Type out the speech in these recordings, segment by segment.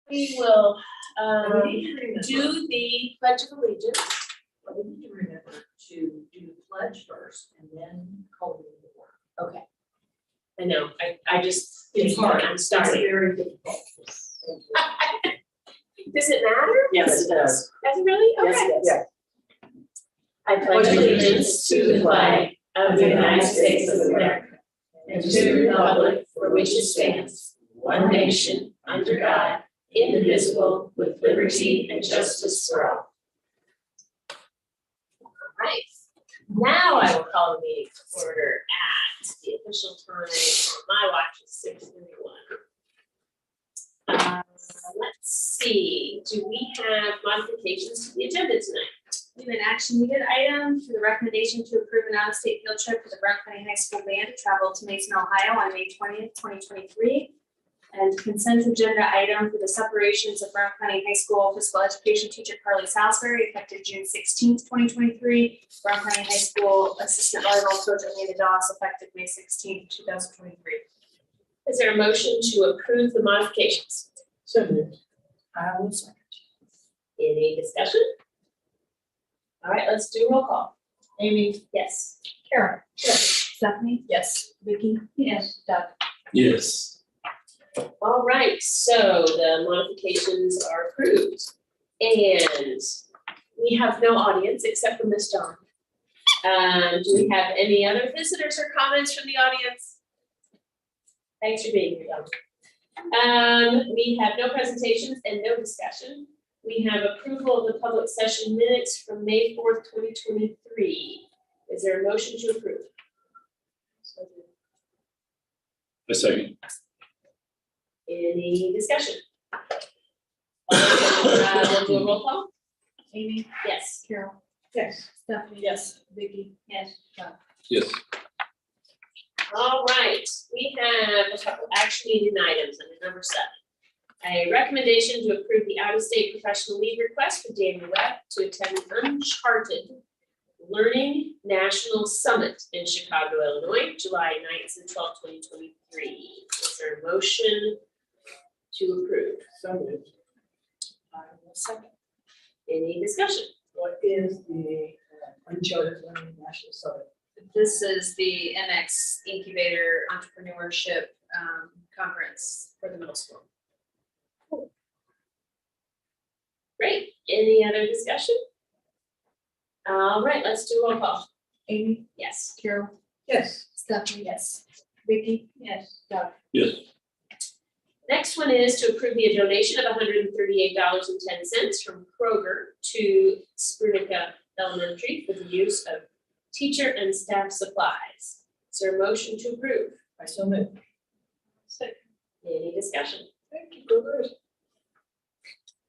We will We need to remember. do the Pledge of Allegiance. But we need to remember to do the pledge first and then call it the word. Okay. I know, I just, It's hard. I'm It's starting. very difficult. Does it matter? Yes, it does. Does it really? Okay. Yes. I pledge allegiance to the flag of the United States of America and to the republic for which it stands, one nation, under God, indivisible, with liberty and justice for all. Right. Now I will call the meeting to order at the official time on my watch is 6:31. Let's see, do we have modifications to the agenda tonight? We have an action needed item for the recommendation to approve an out-of-state field trip for the Brown County High School Band to travel to Mason, Ohio on May 20th, 2023. And consent agenda item for the separations of Brown County High School physical education teacher Carly Salisbury effective June 16th, 2023. Brown County High School assistant volleyball coach Amanda Doss effective May 16th, 2023. Is there a motion to approve the modifications? So moved. I will second. Any discussion? All right, let's do roll call. Amy? Yes. Carol? Yes. Stephanie? Yes. Vicky? Yes. Doug? Yes. All right, so the modifications are approved. And we have no audience except for Miss Dawn. Do we have any other visitors or comments from the audience? Thanks for being here, Dawn. We have no presentations and no discussion. We have approval of the public session minutes from May 4th, 2023. Is there a motion to approve? A second. Any discussion? We'll do a roll call. Amy? Yes. Carol? Yes. Stephanie? Yes. Vicky? Yes. Doug? Yes. All right, we have a couple action needed items under number 7. A recommendation to approve the out-of-state professional leave request for Daniel Webb to attend the Uncharted Learning National Summit in Chicago, Illinois, July 9th and 12th, 2023. Is there a motion to approve? So moved. I will second. Any discussion? What is the Uncharted Learning National Summit? This is the NX Incubator Entrepreneurship Conference for the middle school. Great. Any other discussion? All right, let's do roll call. Amy? Yes. Carol? Yes. Stephanie? Yes. Vicky? Yes. Doug? Yes. Next one is to approve the donation of $138.10 from Kroger to Sprunica Elementary for the use of teacher and staff supplies. Is there a motion to approve? I so moved. Second. Any discussion? Thank you, Grover.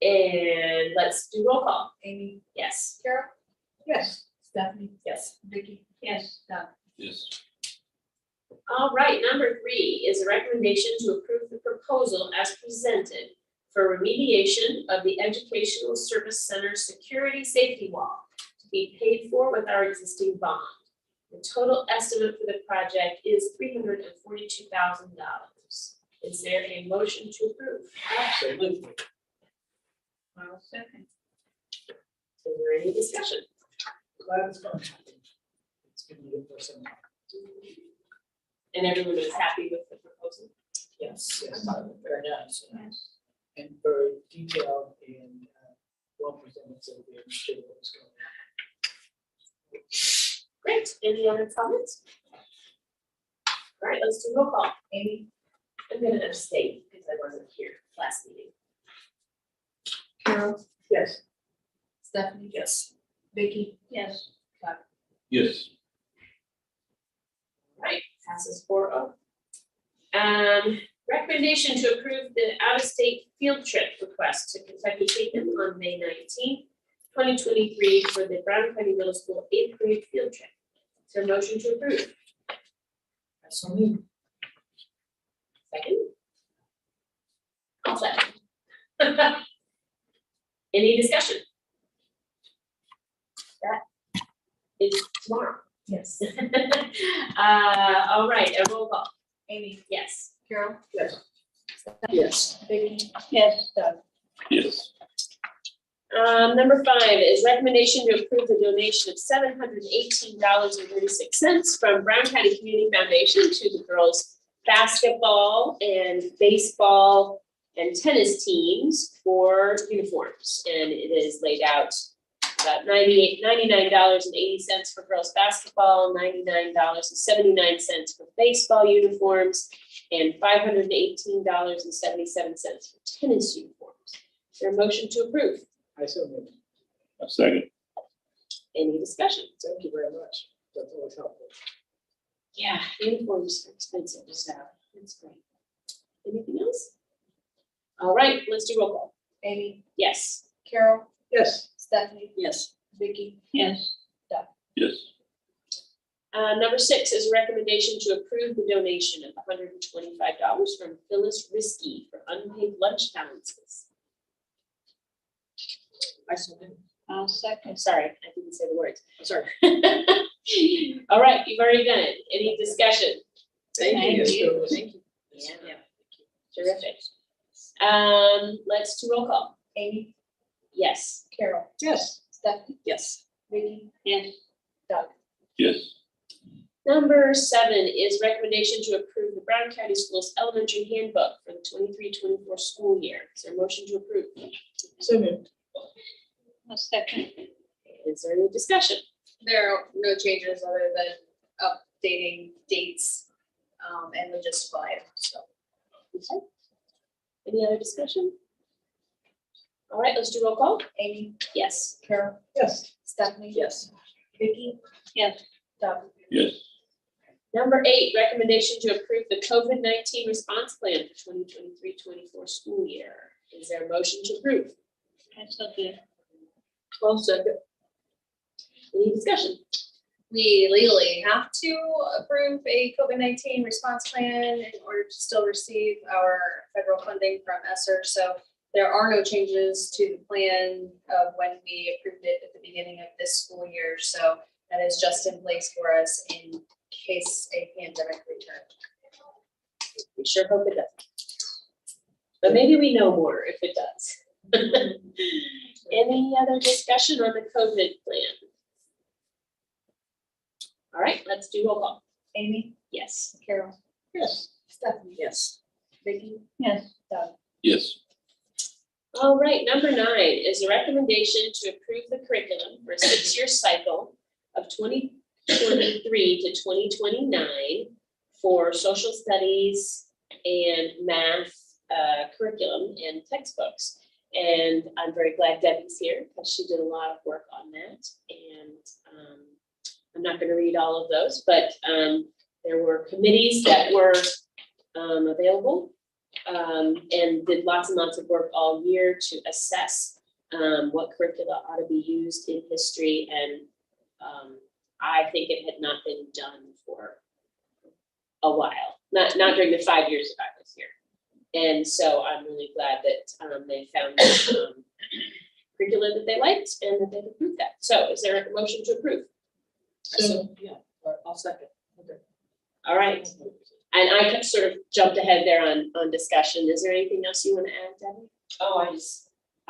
And let's do roll call. Amy? Yes. Carol? Yes. Stephanie? Yes. Vicky? Yes. Doug? Yes. All right, number 3 is a recommendation to approve the proposal as presented for remediation of the Educational Service Center security safety wall to be paid for with our existing bond. The total estimate for the project is $342,000. Is there a motion to approve? So moved. I will second. Is there any discussion? Glad it's going to happen. It's been needed for some time. And everyone is happy with the proposal? Yes, yes, very nice. And very detailed and well presented, so we understood what was going on. Great. Any other comments? All right, let's do roll call. Amy? I'm going to abstain because I wasn't here last meeting. Carol? Yes. Stephanie? Yes. Vicky? Yes. Doug? Yes. Right, passes 4-0. Recommendation to approve the out-of-state field trip request to Kentucky Tatum on May 19th, 2023 for the Brown County Middle School 8th grade field trip. Is there a motion to approve? I so moved. Second? I'll second. Any discussion? That is tomorrow. Yes. All right, a roll call. Amy? Yes. Carol? Yes. Stephanie? Yes. Vicky? Yes. Doug? Yes. Number 5 is recommendation to approve the donation of $718.36 from Brown County Community Foundation to the girls' basketball and baseball and tennis teams for uniforms. And it is laid out about $99.80 for girls' basketball, $99.79 for baseball uniforms, and $518.77 for tennis uniforms. Is there a motion to approve? I so moved. A second. Any discussion? Thank you very much. That's always helpful. Yeah, uniforms are expensive, so that's great. Anything else? All right, let's do roll call. Amy, Yes. Carol, Yes. Stephanie, Yes. Vicky, Yes. Number 6 is a recommendation to approve the donation of $125 from Phyllis Risky for unpaid lunch balances. I so moved. I'll second. I'm sorry, I didn't say the words. I'm sorry. All right, you've already done it. Any discussion? Thank you. Thank you. Yeah. Terrific. Let's do roll call. Amy, Yes. Carol, Yes. Stephanie, Yes. Vicky, Yes. Doug. Yes. Number 7 is recommendation to approve the Brown County Schools Elementary Handbook for the 23-24 school year. Is there a motion to approve? So moved. A second. Is there any discussion? There are no changes other than updating dates, and logistical items, so. Okay. Any other discussion? All right, let's do roll call. Amy, Yes. Carol, Yes. Stephanie. Yes. Vicky. Yes. Doug. Yes. Number 8, recommendation to approve the COVID-19 response plan for 2023-24 school year. Is there a motion to approve? Well, second. Any discussion? We legally have to approve a COVID-19 response plan in order to still receive our federal funding from ESSER. So there are no changes to the plan of when we approved it at the beginning of this school year. So that is just in place for us in case a pandemic returns. We sure hope it doesn't. But maybe we know more if it does. Any other discussion on the COVID plan? All right, let's do roll call. Amy, Yes. Carol, Yes. Stephanie, Yes. Vicky. Yes. Doug. Yes. All right, number 9 is a recommendation to approve the curriculum for a 6-year cycle of 2023 to 2029 for social studies and math curriculum and textbooks. And I'm very glad Debbie's here because she did a lot of work on that. And I'm not going to read all of those, but there were committees that were available and did lots and lots of work all year to assess what curricula ought to be used in history. And I think it had not been done for a while, not during the 5 years that I was here. And so I'm really glad that they found curricula that they liked and that they've approved that. So is there a motion to approve? So, yeah, I'll second. Okay. All right. And I sort of jumped ahead there on discussion. Is there anything else you want to add, Debbie? Oh, I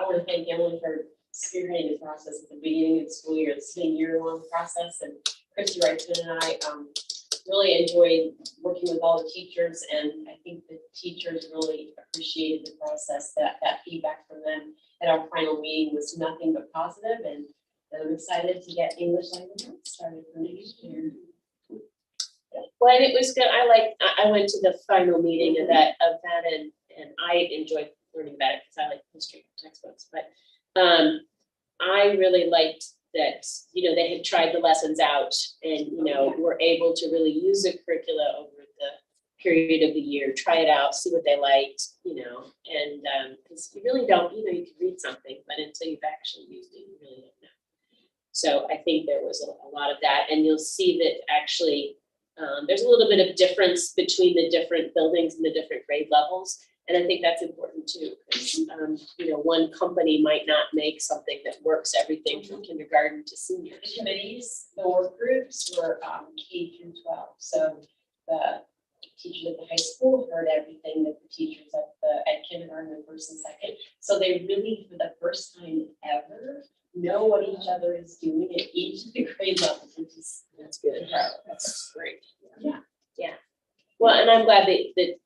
want to thank Emily for spearheading the process at the beginning of the school year. It's been a year-long process, and Christy Wrightson and I really enjoyed working with all the teachers, and I think the teachers really appreciated the process. That feedback from them at our final meeting was nothing but positive, and I'm excited to get English language arts started for next year. Well, and it was good. I went to the final meeting of that and I enjoyed learning about it because I like history textbooks. But I really liked that, they had tried the lessons out and, were able to really use the curricula over the period of the year, try it out, see what they liked, and because you really don't, you can read something, but until you've actually used it, you really don't know. So I think there was a lot of that, and you'll see that actually there's a little bit of difference between the different buildings and the different grade levels. And I think that's important too, because one company might not make something that works everything from kindergarten to The seniors. committees, the work groups were K through 12. So the teachers at the high school heard everything that the teachers at kindergarten and first and second. So they really, for the first time ever, know what each other is doing at each of the grade levels, which is That's good. incredible. That's great. Well, and I'm glad that,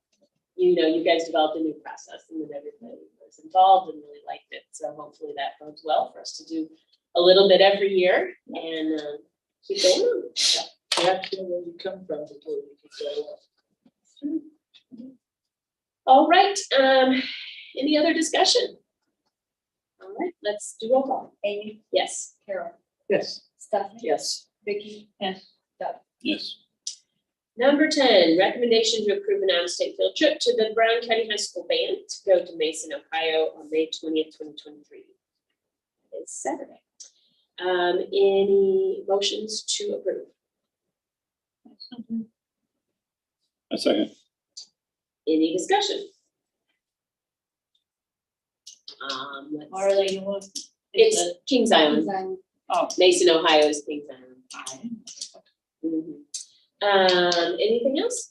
you guys developed a new process and that everybody was involved and really liked it. So hopefully that bodes well for us to do a little bit every year and keep going on. You have to know where you come from before you can go up. All right, any other discussion? All right, let's do roll call. Amy, Yes. Carol, Yes. Stephanie, Yes. Vicky, Yes. Doug. Yes. Number 10, recommendation to approve an out-of-state field trip to the Brown County High School Band to go to Mason, Ohio on May 20th, 2023. It's Saturday. Any motions to approve? A second. Any discussion? Marley, you want? It's Kings Island. Oh. Mason, Ohio is Kings Island. Anything else?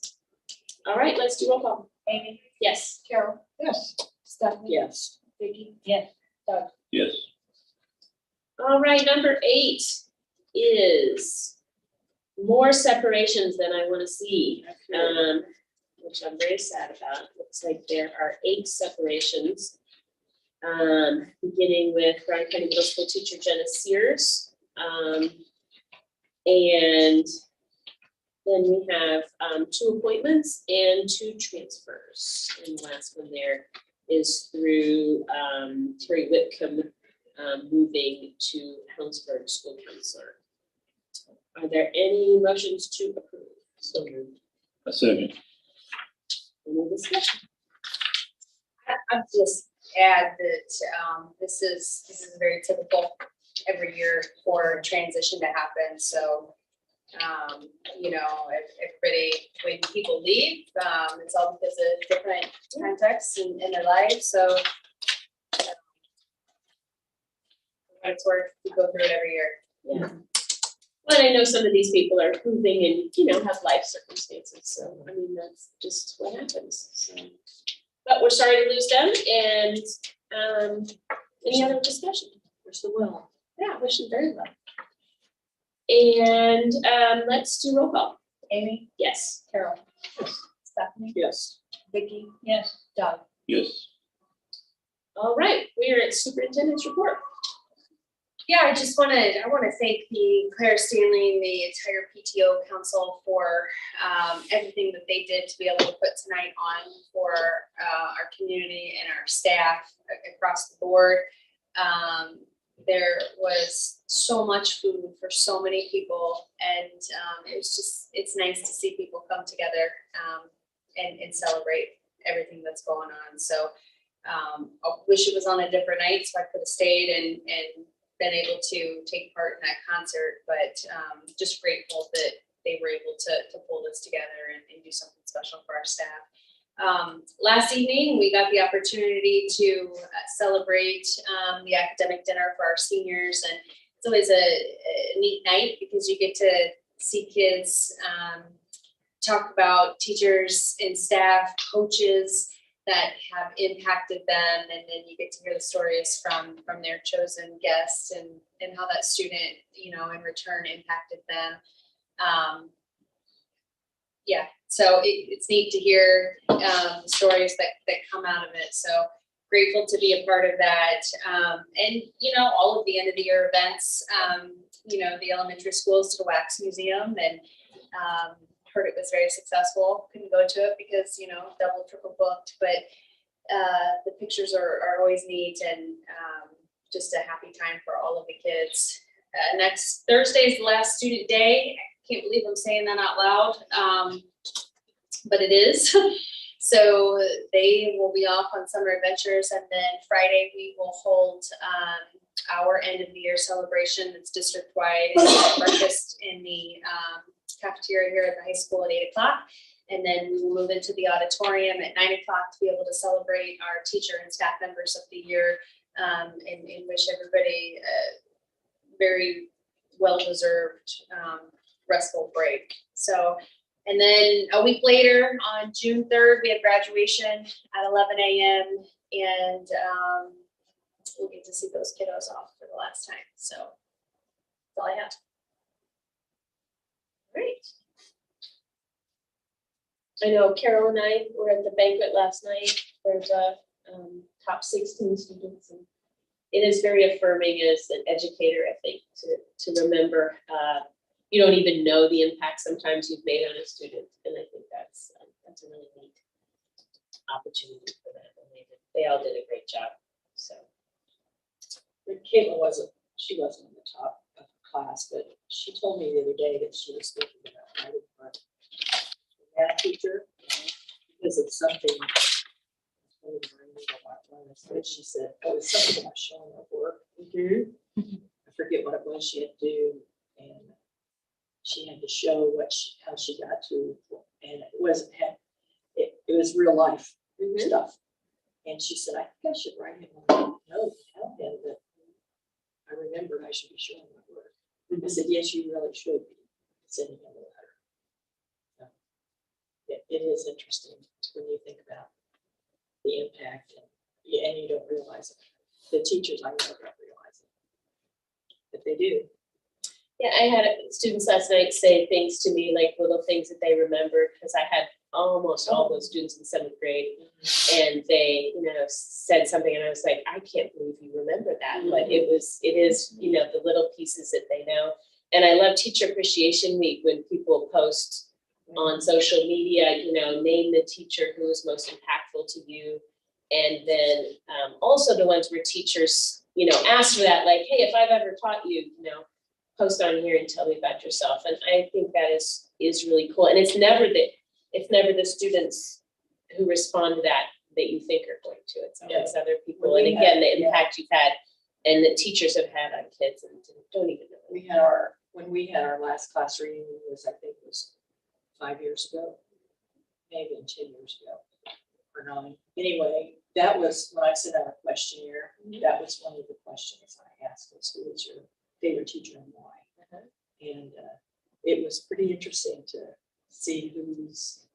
All right, let's do roll call. Amy, Yes. Carol, Yes. Stephanie. Yes. Vicky. Yes. Doug. Yes. All right, number 8 is more separations than I want to see, which I'm very sad about. Looks like there are 8 separations, beginning with Brown County Middle School teacher Jenna Sears. And then we have 2 appointments and 2 transfers. And the last one there is through Terry Whitcomb moving to Helensburgh School Counselor. Are there any motions to approve? So moved. A second. Any discussion? I'd just add that this is very typical every year for transition to happen. So, if everybody, when people leave, it's all because of different contexts in their lives. So, it's worth, we go through it every year. Yeah. Well, I know some of these people are moving and, have life circumstances. So, I mean, that's just what happens. So, but we're sorry to lose them. And any other discussion? Wish them well. Yeah, wish them very well. And let's do roll call. Amy, Yes. Carol, Stephanie, Yes. Vicky, Yes. Doug. Yes. All right, we are at superintendent's report. Yeah, I want to thank the Claire Stanley and the entire PTO council for everything that they did to be able to put tonight on for our community and our staff across the board. There was so much food for so many people, and it's nice to see people come together and celebrate everything that's going on. So I wish it was on a different night so I could have stayed and been able to take part in that concert, but just grateful that they were able to pull this together and do something special for our staff. Last evening, we got the opportunity to celebrate the academic dinner for our seniors, and it's always a neat night because you get to see kids talk about teachers and staff, coaches that have impacted them, and then you get to hear the stories from their chosen guests and how that student, in return impacted them. So it's neat to hear the stories that come out of it. So grateful to be a part of that. And all of the end of the year events, the elementary schools to the Wax Museum, and heard it was very successful. Couldn't go to it because, double, triple booked, but the pictures are always neat, and just a happy time for all of the kids. Next Thursday is the last student day. I can't believe I'm saying that out loud, but it is. So they will be off on summer adventures, and then Friday we will hold our end of the year celebration. It's district-wide. It's breakfast in the cafeteria here at the high school at 8:00, and then we will move into the auditorium at 9:00 to be able to celebrate our teacher and staff members of the year, and wish everybody a very well-deserved restful break. So And then a week later, on June 3rd, we have graduation at 11 a.m. And we'll get to see those kiddos off for the last time. So that's all I have. Great. I know Carol and I were at the banquet last night for the top 16 students. And it is very affirming as an educator, I think, to remember you don't even know the impact sometimes you've made on a student. And I think that's a really neat opportunity for them. And they all did a great job. So. Caitlin wasn't in the top of the class, but she told me the other day that she was thinking about writing for a math teacher because of something. I don't remember what it was, but she said, oh, it's something about showing her work. I forget what it was she had to do, and she had to show how she got to, and it was real life stuff. And she said, I think I should write him a note, tell him that I remembered I should be showing my work. I said, yes, you really should be sending him a letter. So, it is interesting when you think about the impact, and you don't realize it. The teachers I know don't realize it, but they do. Yeah, I had students last night say things to me, like little things that they remembered, because I had almost all those students in 7th grade, and they, said something, and I was like, I can't believe you remember that. But it is, the little pieces that they know. And I love Teacher Appreciation Week when people post on social media, name the teacher who was most impactful to you. And then also the ones where teachers, ask for that, like, hey, if I've ever taught you, post on here and tell me about yourself. And I think that is really cool. And it's never the students who respond to that you think are going to. It's always other people. And again, the impact you've had and that teachers have had on kids and don't even know. When we had our last class reunion I think it was 5 years ago, maybe 10 years ago, or 9. Anyway, that was when I sent out a questionnaire. That was one of the questions I asked was, who was your favorite teacher and why? And it was pretty interesting to see who's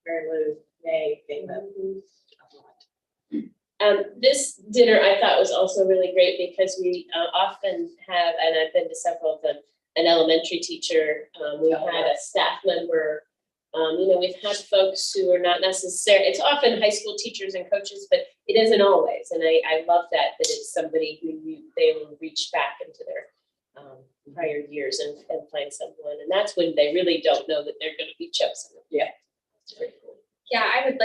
Mary Lou May came up a lot. This dinner I thought was also really great because we often have, and I've been to several of them, an elementary teacher. We've had a staff member. We've had folks who are not necessarily, it's often high school teachers and coaches, but it isn't always. And I love that it's somebody who they will reach back into their prior years and find someone. And that's when they really don't know that they're going to be chosen. Yeah. It's pretty cool. Yeah, I would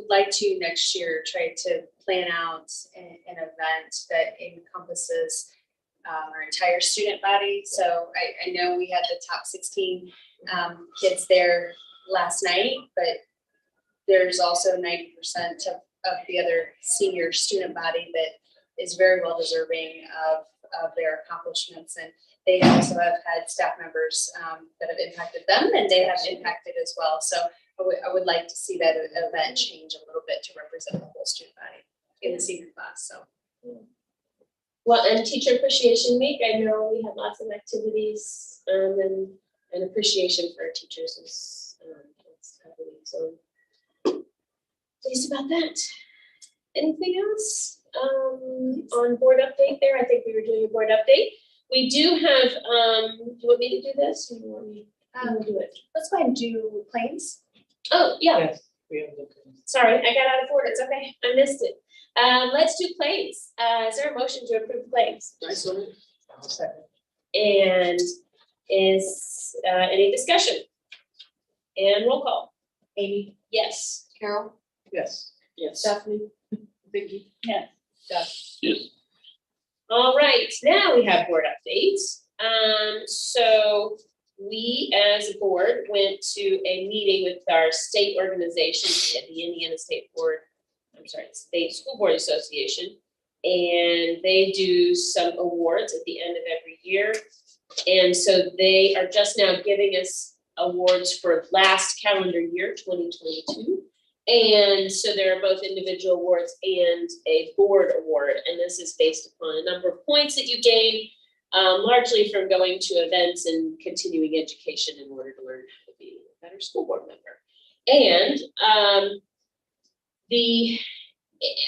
like to next year try to plan out an event that encompasses our entire student body. So I know we had the top 16 kids there last night, but there's also 90% of the other senior student body that is very well deserving of their accomplishments. And they also have had staff members that have impacted them, and they have impacted as well. So I would like to see that event change a little bit to represent the whole student body in the senior class. So. Well, and Teacher Appreciation Week, I know we have lots of activities and appreciation for our teachers is happening. So pleased about that. Anything else on board update there? I think we were doing a board update. We do have, do you want me to do this? Or do you want me to do it? Let's go ahead and do claims. Oh, yeah. Yes, we have the. Sorry, I got out of order. It's okay. I missed it. Let's do claims. Is there a motion to approve claims? Nice one. I'll second. And is any discussion? And roll call. Amy, Yes. Carol, Yes. Yes. Stephanie, Vicky. Yes. Yes. All right, now we have board updates. So we as a board went to a meeting with our state organization at the Indiana State School Board Association. And they do some awards at the end of every year. And so they are just now giving us awards for last calendar year, 2022. And so there are both individual awards and a board award. And this is based upon a number of points that you gain largely from going to events and continuing education in order to learn how to be a better school board member. And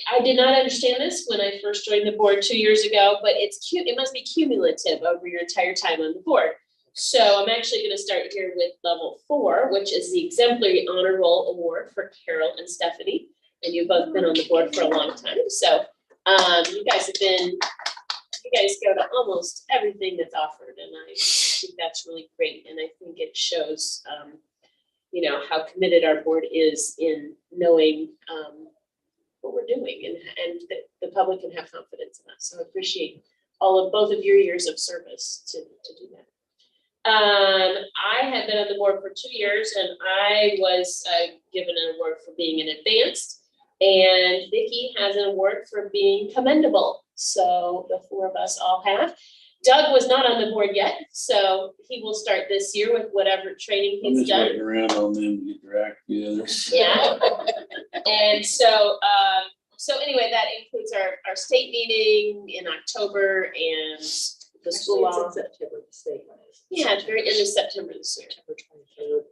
I did not understand this when I first joined the board 2 years ago, but it must be cumulative over your entire time on the board. So I'm actually going to start here with level 4, which is the Exemplary Honor Roll Award for Carol and Stephanie. And you've both been on the board for a long time. So you guys go to almost everything that's offered, and I think that's really great. And I think it shows, how committed our board is in knowing what we're doing, and that the public can have confidence in us. So I appreciate both of your years of service to do that. I have been on the board for 2 years, and I was given an award for being an advanced, and Vicki has an award for being commendable. So the 4 of us all have. Doug was not on the board yet, so he will start this year with whatever training I'm he's just done. waiting around on them to get their act together. Yeah. And so anyway, that includes our state meeting in October and the school law. It's in September, the state one is. Yeah, it's very end of September this year. September 23rd.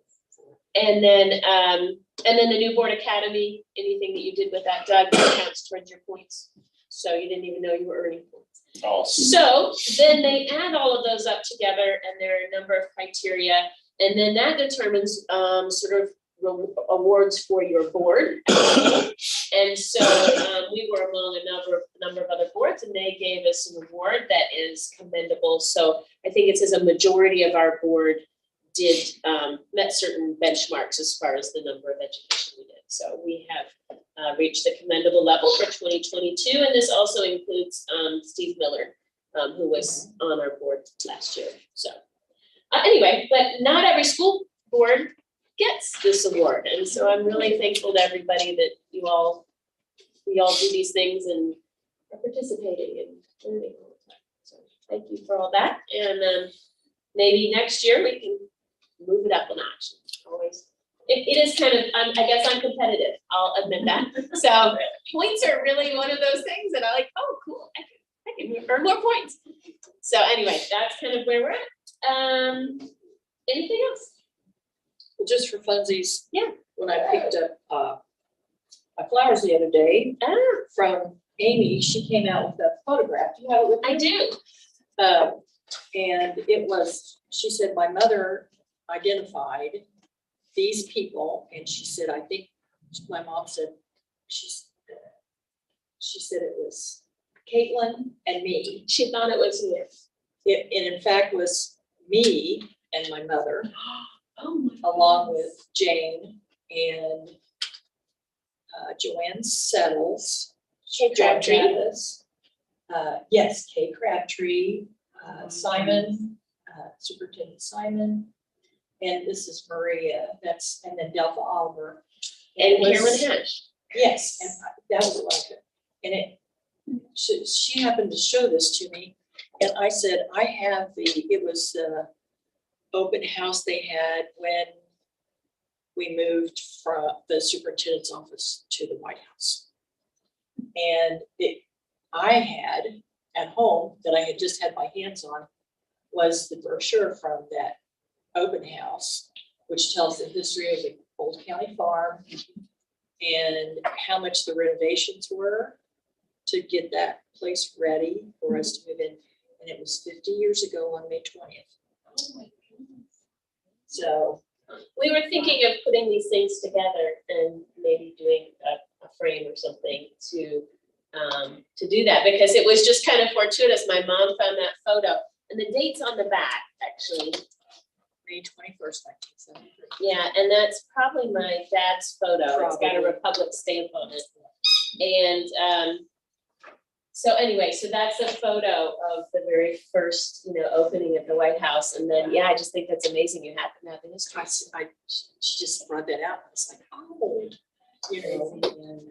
And then the new board academy, anything that you did with that, Doug, counts towards your points. So you didn't even know you were earning points. Awesome. So then they add all of those up together, and there are a number of criteria, and then that determines sort of awards for your board. And so we were among a number of other boards, and they gave us an award that is commendable. So I think it says a majority of our board met certain benchmarks as far as the number of education we did. So we have reached the commendable level for 2022, and this also includes Steve Miller, who was on our board last year. So anyway, but not every school board gets this award, and so I'm really thankful to everybody that we all do these things and are participating and learning all the time. So thank you for all that, and maybe next year we can move it up a notch. Always, it is kind of, I guess I'm competitive. I'll admit that. So points are really one of those things that I like. Oh, cool! I can earn more points. So anyway, that's kind of where we're at. Anything else? Well, just for funsies. Yeah. When I picked up my flowers the other day from Amy, she came out with a photograph. Do you have it with you? I do. And it was, she said, my mother identified these people, and she said, I think my mom said, she said it was Caitlin and me. She thought it was you. It in fact was me and my mother, Oh my along with Jane and Joanne Settles. Kay Crabtree. Travis, yes, Kay Crabtree, Simon, Superintendent Simon, and this is Maria, and then Delpha Oliver. And it was- Carolyn Hatch. Yes, and that was like it. And she happened to show this to me, and I said, I have it was the open house they had when we moved from the superintendent's office to the White House. And I had at home that I had just had my hands on was the brochure from that open house, which tells the history of the old county farm and how much the renovations were to get that place ready for us to move in. And it was 50 years ago on May 20th. Oh my goodness. So We were thinking of putting these things together and maybe doing a frame or something to do that, because it was just kind of fortuitous. My mom found that photo, and the date's on the back, actually. May 21st, 1973. Yeah, and that's probably my dad's photo. It's got a Probably. Republic stamp on it. And so anyway, so that's a photo of the very first, opening of the White House. And then, yeah, I just think that's amazing. You happen to have the history. She just brought that out. It's like, oh, and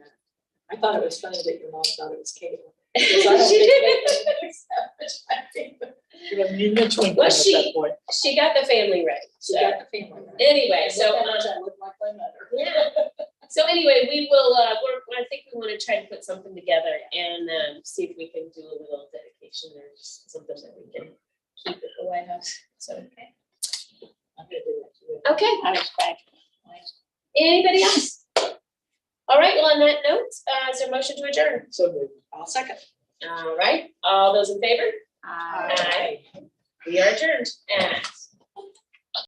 I thought it was funny that your mom thought it was Caitlin. Because I don't She think did. Caitlin thinks that much. I think that she wasn't even a twinkle Well, at that point. She got the family right. She So got the family right. anyway, And so look how much I look like my mother. yeah. So anyway, we will, I think we want to try to put something together and see if we can do a little dedication or just something that we can keep at the White House, so. I'm gonna do that too. Okay, I was back. anybody else? All right, well, on that note, is there a motion to adjourn? So moved. I'll second. All right, all those in favor? Uh, Aye. We are adjourned at